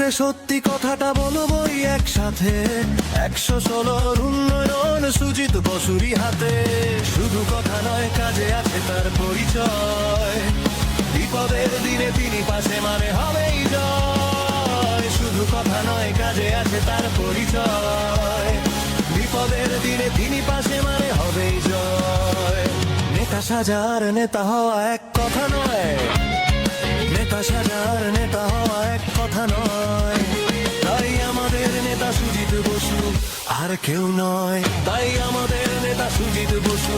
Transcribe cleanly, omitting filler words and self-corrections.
করে সত্যি কথাটা বলবই একসাথে, 116 উন্নয়ন সুজিত বসুরি হাতে। শুধু কথা নয়, কাজে আছে তার পরিচয়, বিপদের দিনে তিনি পাশে মানে হবেই জয়। শুধু কথা নয়, কাজে আছে তার পরিচয়, বিপদের দিনে তিনি পাশে মানে হবেই জয়। নেতা সাজার নেতা হওয়া এক কথা নয়, নেতা সাজার নেতা হওয়া এক কথা নয়। তাই আমাদের নেতা সুজিত বসু আর কেউ নয়, তাই আমাদের নেতা সুজিত বসু